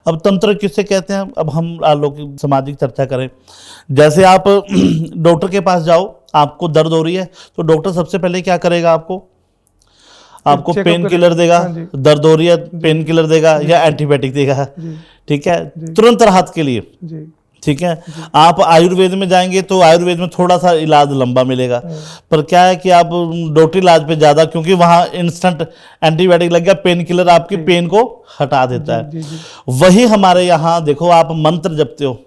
अब तंत्र किससे कहते हैं, अब हम अलौकिक सामाजिक चर्चा करें। जैसे आप डॉक्टर के पास जाओ, आपको दर्द हो रही है तो डॉक्टर सबसे पहले क्या करेगा, आपको पेन किलर देगा, दर्द हो रही है पेन किलर देगा या एंटीबायोटिक देगा, ठीक है, तुरंत राहत के लिए, ठीक है। आप आयुर्वेद में जाएंगे तो आयुर्वेद में थोड़ा सा इलाज लंबा मिलेगा, पर क्या है कि आप डॉक्टरी इलाज पे ज़्यादा, क्योंकि वहाँ इंस्टेंट एंटीबायोटिक लग गया, पेन किलर आपकी पेन को हटा देता है। वही हमारे यहाँ देखो, आप मंत्र जपते हो,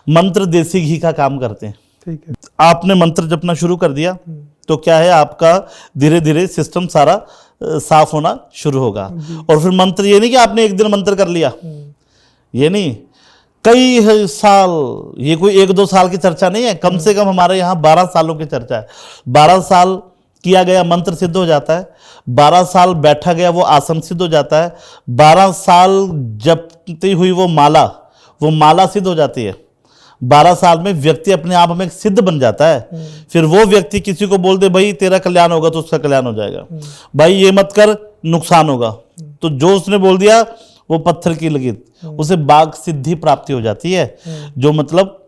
मंत्र देसी घी का काम करते हैं, ठीक है। आपने मंत्र जपना शुरू कर दिया तो क्या है, आपका धीरे धीरे सिस्टम सारा साफ होना शुरू होगा। और फिर मंत्र ये नहीं कि आपने एक दिन मंत्र कर लिया, ये नहीं, कई साल, ये कोई 1-2 साल की चर्चा नहीं है, कम से कम हमारे यहाँ 12 सालों की चर्चा है। 12 साल किया गया मंत्र सिद्ध हो जाता है, 12 साल बैठा गया वो आसन सिद्ध हो जाता है, 12 साल जपती हुई वो माला सिद्ध हो जाती है। 12 साल में व्यक्ति अपने आप में सिद्ध बन जाता है। फिर वो व्यक्ति किसी को बोल दे भाई तेरा कल्याण होगा, तो उसका कल्याण हो जाएगा, भाई ये मत कर नुकसान होगा, तो जो उसने बोल दिया वो पत्थर की लकीर, उसे बाघ सिद्धि प्राप्ति हो जाती है, जो मतलब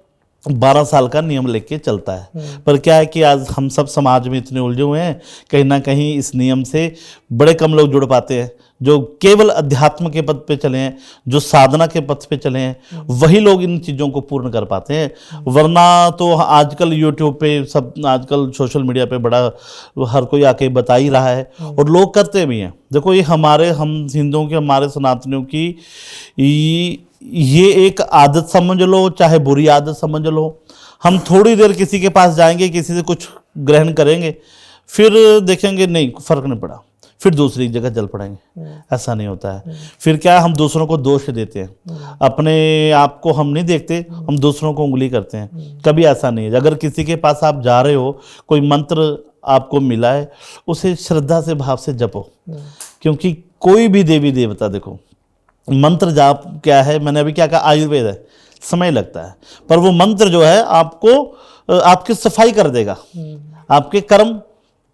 12 साल का नियम लेके चलता है। पर क्या है कि आज हम सब समाज में इतने उलझे हुए हैं, कहीं ना कहीं इस नियम से बड़े कम लोग जुड़ पाते हैं। जो केवल अध्यात्म के पथ पे चले हैं, जो साधना के पथ पे चले हैं, वही लोग इन चीज़ों को पूर्ण कर पाते हैं। वरना तो आजकल यूट्यूब पे सब, आजकल सोशल मीडिया पे बड़ा हर कोई आके बता ही रहा है, और लोग करते भी हैं। देखो ये हम हिंदुओं की, हमारे सनातनियों की ये एक आदत समझ लो, चाहे बुरी आदत समझ लो। हम थोड़ी देर किसी के पास जाएंगे, किसी से कुछ ग्रहण करेंगे, फिर देखेंगे नहीं फर्क नहीं पड़ा, फिर दूसरी जगह चल पड़ेंगे। ऐसा नहीं होता है। फिर क्या, हम दूसरों को दोष देते हैं, अपने आप को हम नहीं देखते, हम दूसरों को उंगली करते हैं। कभी ऐसा नहीं है। अगर किसी के पास आप जा रहे हो, कोई मंत्र आपको मिला है, उसे श्रद्धा से भाव से जपो, क्योंकि कोई भी देवी देवता, देखो मंत्र जाप क्या है, मैंने अभी क्या कहा, आयुर्वेद है, समय लगता है, पर वो मंत्र जो है आपको आपकी सफाई कर देगा, आपके कर्म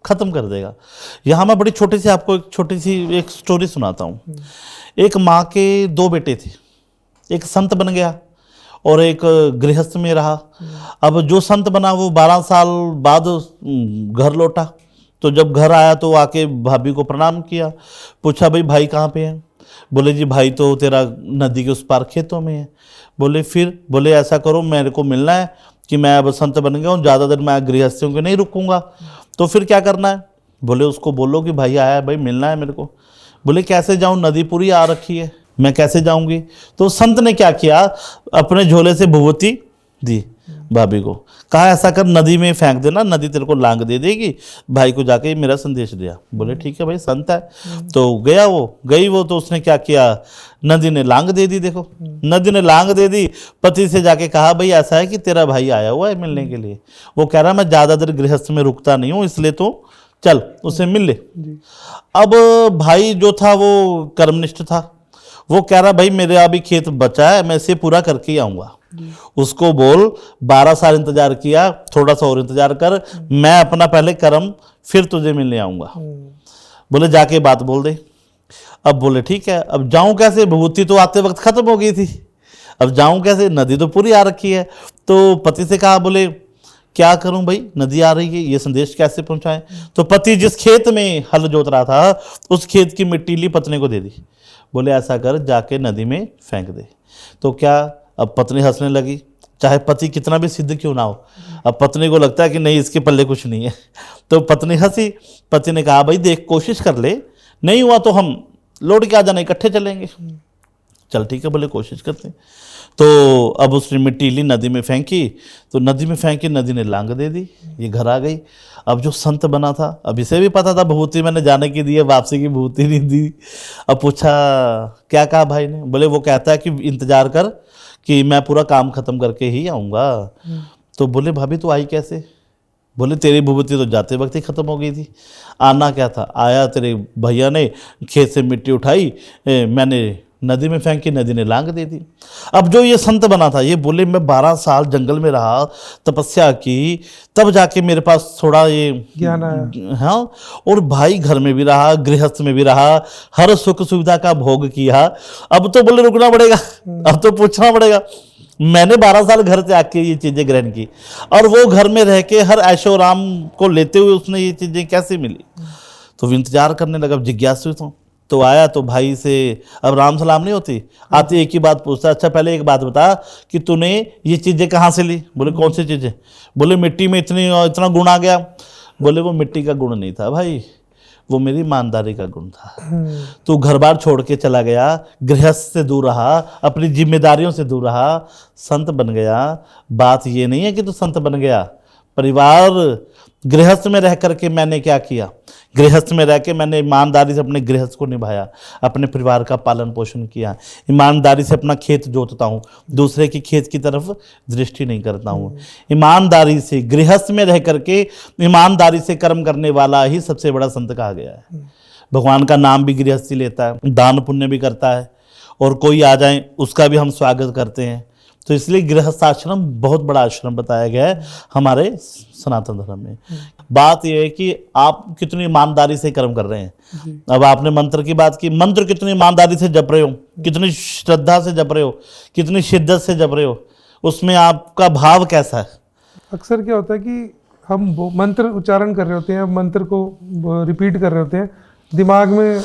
खत्म कर देगा। यहाँ मैं बड़ी छोटी सी आपको एक स्टोरी सुनाता हूँ। एक माँ के 2 बेटे थे, एक संत बन गया और एक गृहस्थ में रहा। अब जो संत बना वो 12 साल बाद घर लौटा, तो जब घर आया तो आके भाभी को प्रणाम किया, पूछा भाई कहाँ पे है? बोले जी भाई तो तेरा नदी के उस पार खेतों में है। बोले फिर? बोले ऐसा करो, मेरे को मिलना है कि मैं अब संत बन गया हूँ, ज़्यादा देर मैं गृहस्थियों के नहीं रुकूंगा, तो फिर क्या करना है? बोले उसको बोलो कि भाई आया है, भाई मिलना है मेरे को। बोले कैसे जाऊँ, नदी पूरी आ रखी है, मैं कैसे जाऊँगी? तो संत ने क्या किया, अपने झोले से भभूति दी भाभी को, कहा ऐसा कर नदी में फेंक देना, नदी तेरे को लांग दे देगी, भाई को जाके मेरा संदेश दिया। बोले ठीक है भाई, संत है। तो गई वो तो उसने क्या किया, नदी ने लांग दे दी। देखो नदी ने लांग दे दी। पति से जाके कहा भाई ऐसा है कि तेरा भाई आया हुआ है मिलने के लिए। वो कह रहा मैं ज़्यादा देर गृहस्थ में रुकता नहीं हूँ, इसलिए तो चल उसे मिल ले। अब भाई जो था वो कर्मनिष्ठ था, वो कह रहा भाई मेरे अभी खेत बचा है, मैं इसे पूरा करके ही आऊँगा। उसको बोल 12 साल इंतजार किया, थोड़ा सा और इंतजार कर, मैं अपना पहले कर्म फिर तुझे मिलने आऊँगा। बोले जाके बात बोल दे। अब बोले ठीक है, अब जाऊं कैसे, विभूति तो आते वक्त खत्म हो गई थी, अब जाऊं कैसे, नदी तो पूरी आ रखी है। तो पति से कहा, बोले क्या करूं भाई, नदी आ रही है, ये संदेश कैसे पहुंचाएं? तो पति जिस खेत में हल जोत रहा था, उस खेत की मिट्टी ली पत्नी को दे दी। बोले ऐसा कर, जाके नदी में फेंक दे। तो क्या, अब पत्नी हंसने लगी, चाहे पति कितना भी सिद्ध क्यों ना हो, अब पत्नी को लगता है कि नहीं इसके पल्ले कुछ नहीं है। तो पत्नी हंसी। पति ने कहा भाई देख कोशिश कर ले, नहीं हुआ तो हम लौट के आ जाना, इकट्ठे चलेंगे। चल ठीक है, बोले कोशिश करते हैं। तो अब उसने मिट्टी ली, नदी में फेंकी, तो नदी में फेंकी, नदी ने लांग दे दी, ये घर आ गई। अब जो संत बना था, अब इसे भी पता था भभूति मैंने जाने की दी है, वापसी की भभूति नहीं दी। अब पूछा क्या कहा भाई ने? बोले वो कहता है कि इंतजार कर कि मैं पूरा काम खत्म करके ही आऊँगा। तो बोले भाभी तो आई कैसे? बोले तेरी भभूति तो जाते वक्त ही खत्म हो गई थी, आना क्या था? आया तेरे भैया ने खेत से मिट्टी उठाई, मैंने नदी में फेंकी, नदी ने लांग दे दी। अब जो ये संत बना था, ये बोले मैं 12 साल जंगल में रहा, तपस्या की, तब जाके मेरे पास थोड़ा ये ज्ञान आया। हाँ, और भाई घर में भी रहा, गृहस्थ में भी रहा, हर सुख सुविधा का भोग किया। अब तो बोले रुकना पड़ेगा, अब तो पूछना पड़ेगा। मैंने 12 साल घर त्याग के ये चीजें ग्रहण की, और वो घर में रह के हर ऐशो आराम को लेते हुए उसने ये चीजें कैसे मिली? तो इंतजार करने लगा, जिज्ञासु था। तो आया तो भाई से अब राम सलाम नहीं होती, आते एक ही बात पूछता, अच्छा पहले एक बात बता कि तूने ये चीजें कहाँ से ली? बोले कौन सी चीजें? बोले मिट्टी में इतना गुण आ गया। बोले वो मिट्टी का गुण नहीं था भाई, वो मेरी ईमानदारी का गुण था। तू घर बार छोड़ के चला गया, गृहस्थ से दूर रहा, अपनी जिम्मेदारियों से दूर रहा, संत बन गया। बात ये नहीं है कि तू संत बन गया, परिवार गृहस्थ में रह करके मैंने क्या किया? गृहस्थ में रह के मैंने ईमानदारी से अपने गृहस्थ को निभाया, अपने परिवार का पालन पोषण किया, ईमानदारी से अपना खेत जोतता हूँ, दूसरे की खेत की तरफ दृष्टि नहीं करता हूँ। ईमानदारी से गृहस्थ में रह करके ईमानदारी से कर्म करने वाला ही सबसे बड़ा संत कहा गया है। भगवान का नाम भी गृहस्थी लेता है, दान पुण्य भी करता है, और कोई आ जाए उसका भी हम स्वागत करते हैं। तो इसलिए गृहस्थाश्रम बहुत बड़ा आश्रम बताया गया है हमारे सनातन धर्म में। बात यह है कि आप कितनी ईमानदारी से कर्म कर रहे हैं। अब आपने मंत्र की बात की, मंत्र कितनी ईमानदारी से जप रहे हो, कितनी श्रद्धा से जप रहे हो, कितनी शिद्दत से जप रहे हो, उसमें आपका भाव कैसा है? अक्सर क्या होता है कि हम मंत्र उच्चारण कर रहे होते हैं, मंत्र को रिपीट कर रहे होते हैं, दिमाग में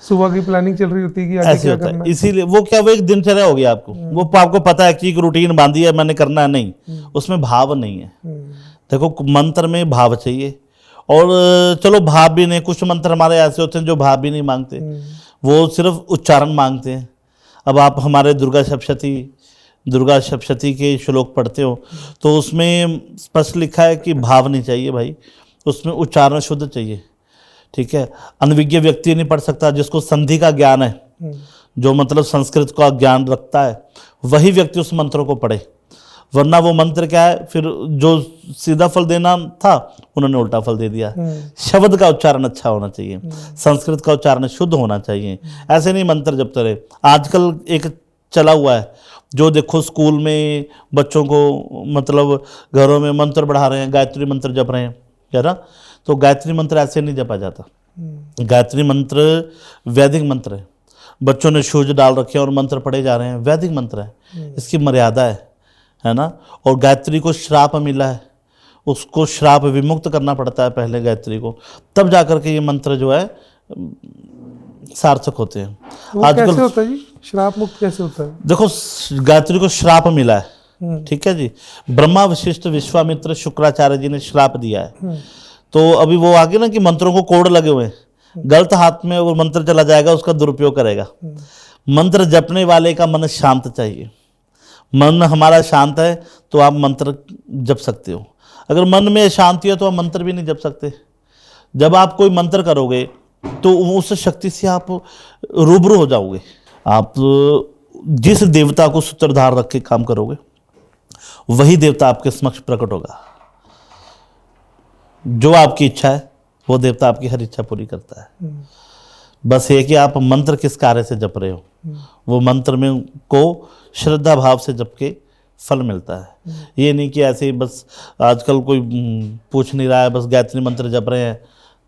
सुबह की प्लानिंग चल रही होती है कि आगे क्या करना है। इसीलिए वो क्या, वो एक दिनचर्या हो गई आपको, वो आपको पता है कि एक रूटीन बांधी है, मैंने करना है, नहीं, उसमें भाव नहीं है। देखो मंत्र में भाव चाहिए, और चलो भाव भी नहीं, कुछ मंत्र हमारे ऐसे होते हैं जो भाव भी नहीं मांगते, वो सिर्फ उच्चारण मांगते हैं। अब आप हमारे दुर्गा सप्तशती के श्लोक पढ़ते हो तो उसमें स्पष्ट लिखा है कि भाव नहीं चाहिए भाई, उसमें उच्चारण शुद्ध चाहिए। ठीक है, अनविज्ञ व्यक्ति नहीं पढ़ सकता, जिसको संधि का ज्ञान है, जो मतलब संस्कृत का ज्ञान रखता है, वही व्यक्ति उस मंत्र को पढ़े, वरना वो मंत्र क्या है, फिर जो सीधा फल देना था उन्होंने उल्टा फल दे दिया। शब्द का उच्चारण अच्छा होना चाहिए, संस्कृत का उच्चारण शुद्ध होना चाहिए, ऐसे नहीं मंत्र जपते रहे। आजकल एक चला हुआ है, जो देखो स्कूल में बच्चों को मतलब घरों में मंत्र पढ़ा रहे हैं, गायत्री मंत्र जप रहे हैं, क्या ना? तो गायत्री मंत्र ऐसे नहीं जपा जाता। गायत्री मंत्र वैदिक मंत्र है, बच्चों ने शूज डाल रखे हैं और मंत्र पढ़े जा रहे हैं, वैदिक मंत्र है, इसकी मर्यादा है ना? और गायत्री को श्राप मिला है, उसको श्राप विमुक्त करना पड़ता है पहले गायत्री को, तब जाकर के ये मंत्र जो है सार्थक होते हैं। आजकल कैसे होता है जी, श्राप मुक्त कैसे होता है? देखो गायत्री को श्राप मिला है, ठीक है जी, ब्रह्मा वशिष्ठ विश्वामित्र शुक्राचार्य जी ने श्राप दिया है। तो अभी वो आगे ना कि मंत्रों को कोड लगे हुए हैं, गलत हाथ में वो मंत्र चला जाएगा, उसका दुरुपयोग करेगा। मंत्र जपने वाले का मन शांत चाहिए, मन हमारा शांत है तो आप मंत्र जप सकते हो, अगर मन में शांति है तो आप मंत्र भी नहीं जप सकते। जब आप कोई मंत्र करोगे तो उस शक्ति से आप रूबरू हो जाओगे। आप जिस देवता को सूत्रधार रख के काम करोगे वही देवता आपके समक्ष प्रकट होगा। जो आपकी इच्छा है वो देवता आपकी हर इच्छा पूरी करता है। बस ये कि आप मंत्र किस कार्य से जप रहे हो, वो मंत्र में को श्रद्धा भाव से जप के फल मिलता है। ये नहीं कि ऐसे ही बस आजकल कोई पूछ नहीं रहा है, बस गायत्री मंत्र जप रहे हैं,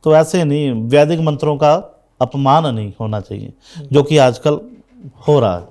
तो ऐसे नहीं। वैदिक मंत्रों का अपमान नहीं होना चाहिए, जो कि आजकल हो रहा है।